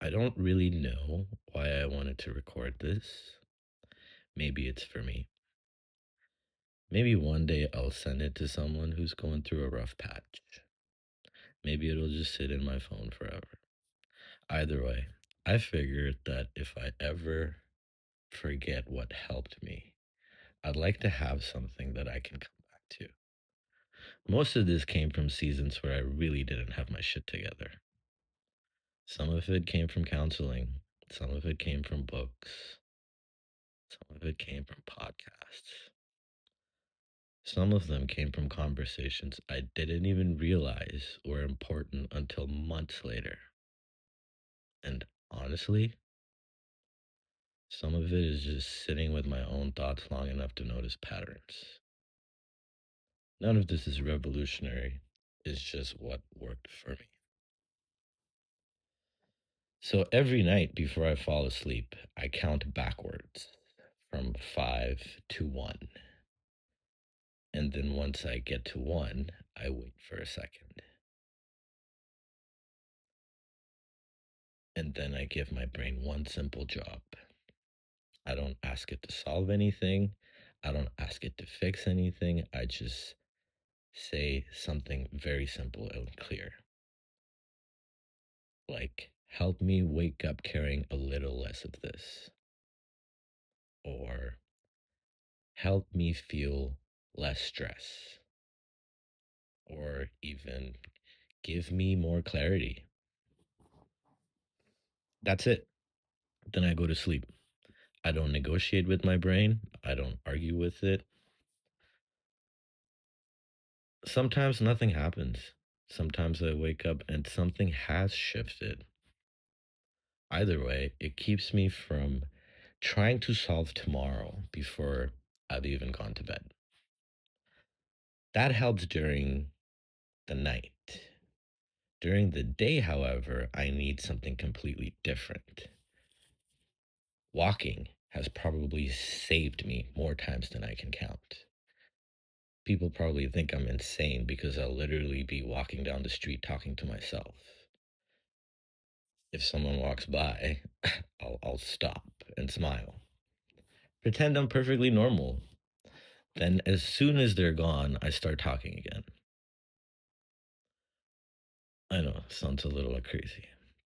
I don't really know why I wanted to record this. Maybe it's for me. Maybe one day I'll send it to someone who's going through a rough patch. Maybe it'll just sit in my phone forever. Either way, I figured that if I ever forget what helped me, I'd like to have something that I can come back to. Most of this came from seasons where I really didn't have my shit together. Some of it came from counseling, some of it came from books, some of it came from podcasts. Some of them came from conversations I didn't even realize were important until months later. And honestly, some of it is just sitting with my own thoughts long enough to notice patterns. None of this is revolutionary, it's just what worked for me. So every night before I fall asleep, I count backwards from 5 to 1. And then once I get to 1, I wait for a second. And then I give my brain one simple job. I don't ask it to solve anything. I don't ask it to fix anything. I just say something very simple and clear. Like, help me wake up carrying a little less of this. Or help me feel less stress. Or even give me more clarity. That's it. Then I go to sleep. I don't negotiate with my brain. I don't argue with it. Sometimes nothing happens. Sometimes I wake up and something has shifted. Either way, it keeps me from trying to solve tomorrow before I've even gone to bed. That helps during the night. During the day, however, I need something completely different. Walking has probably saved me more times than I can count. People probably think I'm insane because I'll literally be walking down the street talking to myself. If someone walks by, I'll stop and smile. Pretend I'm perfectly normal. Then, as soon as they're gone, I start talking again. I know, sounds a little crazy,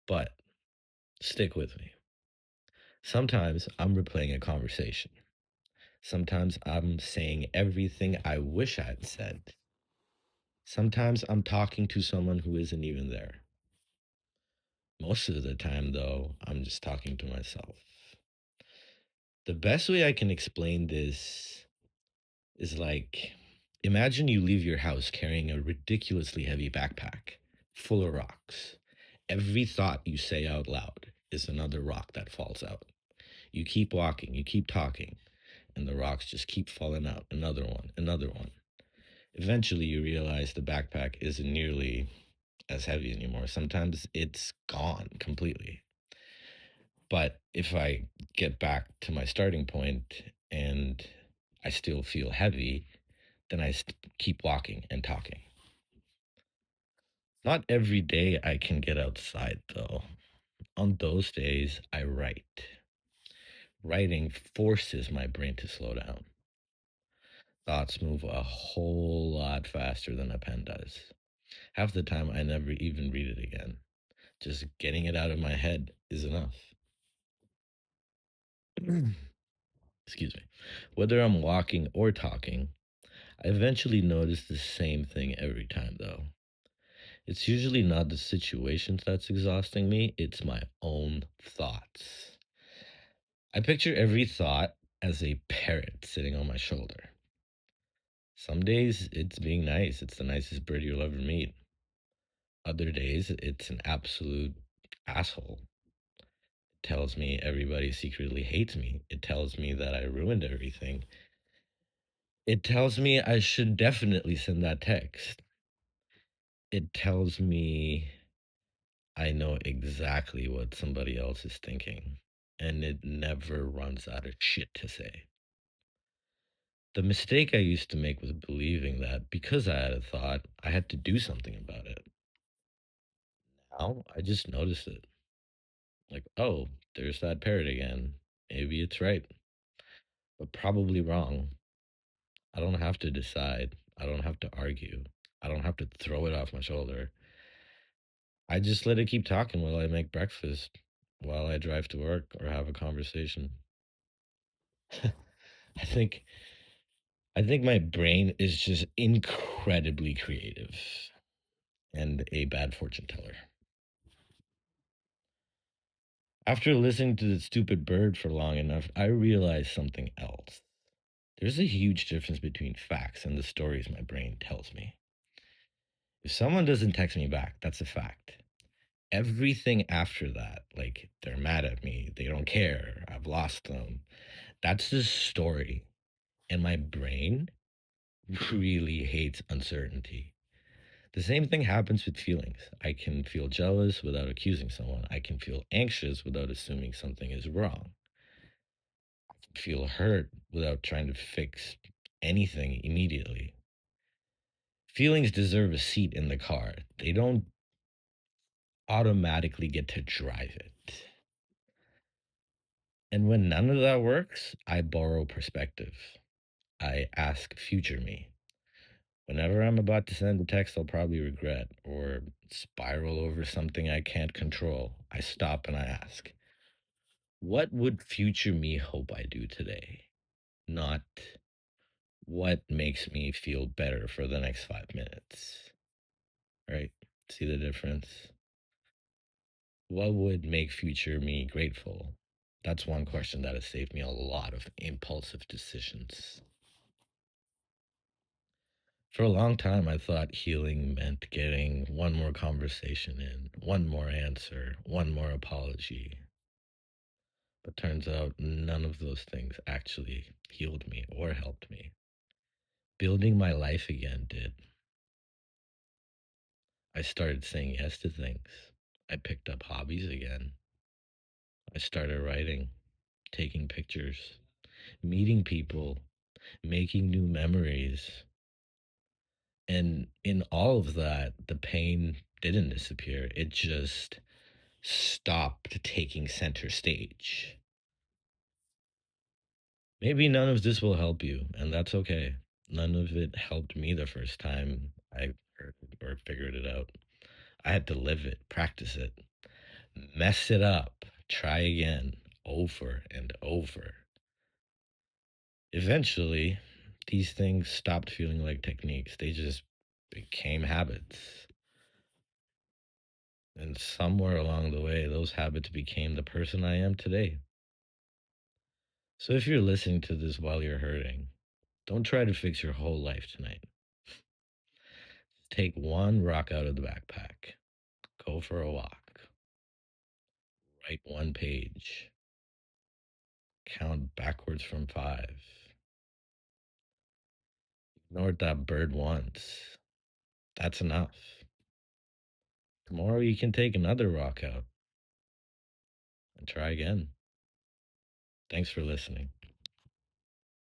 but stick with me. Sometimes I'm replaying a conversation. Sometimes I'm saying everything I wish I'd said. Sometimes I'm talking to someone who isn't even there. Most of the time, though, I'm just talking to myself. The best way I can explain this is like, imagine you leave your house carrying a ridiculously heavy backpack full of rocks. Every thought you say out loud is another rock that falls out. You keep walking, you keep talking, and the rocks just keep falling out. Another one, another one. Eventually, you realize the backpack isn't nearly as heavy anymore. Sometimes it's gone completely. But if I get back to my starting point and I still feel heavy, then keep walking and talking. Not every day I can get outside, though. On those days, I write. Writing forces my brain to slow down. Thoughts move a whole lot faster than a pen does. Half the time, I never even read it again. Just getting it out of my head is enough. Excuse me. Whether I'm walking or talking, I eventually notice the same thing every time, though. It's usually not the situations that's exhausting me, it's my own thoughts. I picture every thought as a parrot sitting on my shoulder. Some days it's being nice, it's the nicest bird you'll ever meet. Other days it's an absolute asshole. It tells me everybody secretly hates me. It tells me that I ruined everything. It tells me I should definitely send that text. It tells me I know exactly what somebody else is thinking, and it never runs out of shit to say. The mistake I used to make was believing that because I had a thought, I had to do something about it. Now I just notice it. Like, oh, there's that parrot again. Maybe it's right, but probably wrong. I don't have to decide. I don't have to argue. I don't have to throw it off my shoulder. I just let it keep talking while I make breakfast, while I drive to work or have a conversation. I think I think my brain is just incredibly creative and a bad fortune teller. After listening to the stupid bird for long enough, I realized something else. There's a huge difference between facts and the stories my brain tells me. If someone doesn't text me back, that's a fact. Everything after that, like they're mad at me, they don't care, I've lost them, that's the story. And my brain really hates uncertainty. The same thing happens with feelings. I can feel jealous without accusing someone. I can feel anxious without assuming something is wrong. Feel hurt without trying to fix anything immediately. Feelings deserve a seat in the car. They don't automatically get to drive it. And when none of that works, I borrow perspective. I ask future me. Whenever I'm about to send a text I'll probably regret or spiral over something I can't control, I stop and I ask, what would future me hope I do today? Not what makes me feel better for the next 5 minutes, right? See the difference? What would make future me grateful? That's one question that has saved me a lot of impulsive decisions. For a long time, I thought healing meant getting one more conversation in, one more answer, one more apology. But turns out none of those things actually healed me or helped me. Building my life again did. I started saying yes to things. I picked up hobbies again. I started writing, taking pictures, meeting people, making new memories. And in all of that, the pain didn't disappear. It just stopped taking center stage. Maybe none of this will help you, and that's okay. None of it helped me the first time I heard or figured it out. I had to live it, practice it, mess it up, try again, over and over. Eventually, these things stopped feeling like techniques. They just became habits. And somewhere along the way, those habits became the person I am today. So if you're listening to this while you're hurting, don't try to fix your whole life tonight. Take one rock out of the backpack, go for a walk, write one page, count backwards from five, ignore what that bird wants. That's enough. Tomorrow you can take another rock out and try again. Thanks for listening.